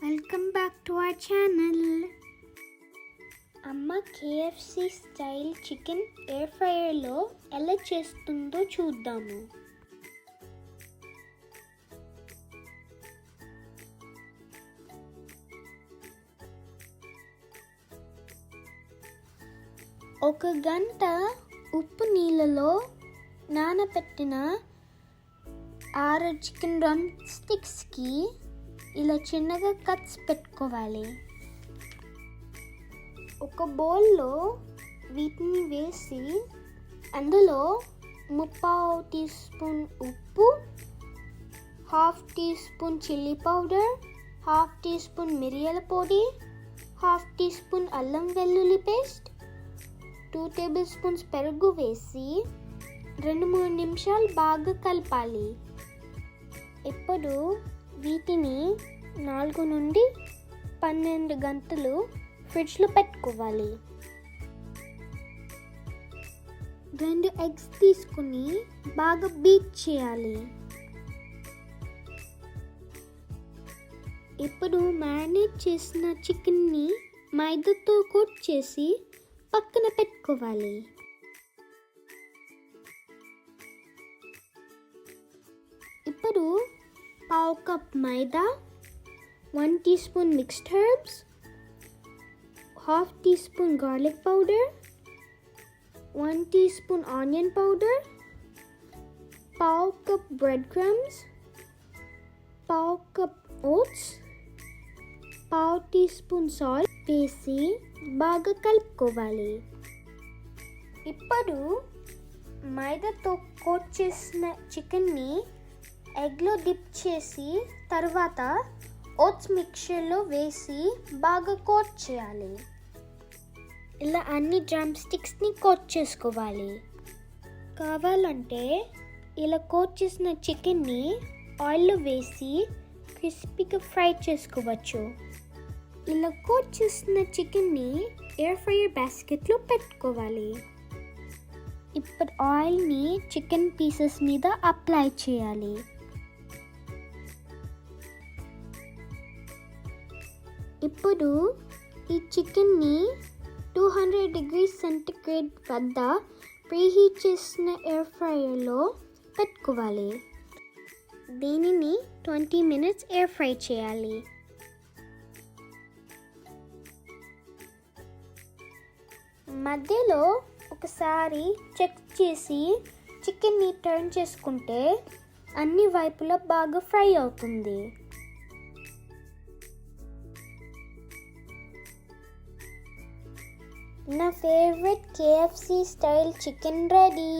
Welcome back to our channel. అమ్మ KFC style chicken air ఫ్రైయర్లో ఎలా చేస్తుందో చూద్దాము. ఒక గంట ఉప్పు నీళ్ళలో నానబెట్టిన 6 చికెన్ డ్రమ్ స్టిక్స్కి ఇలా చిన్నగా కట్స్ పెట్టుకోవాలి. ఒక బౌల్లో వీటిని వేసి అందులో 3/4 టీ స్పూన్ ఉప్పు, 1/2 teaspoon chilli powder, 1/2 teaspoon మిరియాల పొడి, 1/2 టీ స్పూన్ అల్లం వెల్లుల్లి పేస్ట్, 2 టేబుల్ స్పూన్స్ పెరుగు వేసి 2-3 నిమిషాలు బాగా కలపాలి. ఇప్పుడు వీటిని 4 నుండి 12 గంటలు ఫ్రిడ్జ్లో పెట్టుకోవాలి. 2 ఎగ్స్ తీసుకుని బాగా బీట్ చేయాలి. ఇప్పుడు మ్యారినేట్ చేసిన చికెన్ని మైదాతో కోట్ చేసి పక్కన పెట్టుకోవాలి. ఇప్పుడు 1/2 cup maida, 1 teaspoon mixed herbs, 1/2 teaspoon garlic powder, 1 teaspoon onion powder, 1/2 cup bread crumbs, 1/2 cup oats, 1/2 teaspoon salt వేసి బాగా కలుపుకోవాలి. ఇప్పుడు మైదాతో కోట్ చేసిన చికెన్ని ఎగ్లో డిప్ చేసి తర్వాత ఓట్స్ మిక్చర్లో వేసి బాగా కోట్ చేయాలి. ఇలా అన్ని డ్రమ్ స్టిక్స్ని కోట్ చేసుకోవాలి. కావాలంటే ఇలా కోట్ చేసిన చికెన్ని ఆయిల్లో వేసి క్రిస్పీగా ఫ్రై చేసుకోవచ్చు. ఇలా కోట్ చేసిన చికెన్ని ఎయిర్ ఫ్రైయర్ బాస్కెట్లో పెట్టుకోవాలి. ఇప్పుడు ఆయిల్ని చికెన్ పీసెస్ మీద అప్లై చేయాలి. ఇప్పుడు ఈ చికెన్ని 200 డిగ్రీస్ సెంటిగ్రేడ్ వద్ద ప్రీహీట్ చేసిన ఎయిర్ ఫ్రైయర్లో పెట్టుకోవాలి. దీనిని 20 మినిట్స్ ఎయిర్ ఫ్రై చేయాలి. మధ్యలో ఒకసారి చెక్ చేసి చికెన్ని టర్న్ చేసుకుంటే అన్ని వైపులా బాగా ఫ్రై అవుతుంది. నా favourite KFC style chicken ready.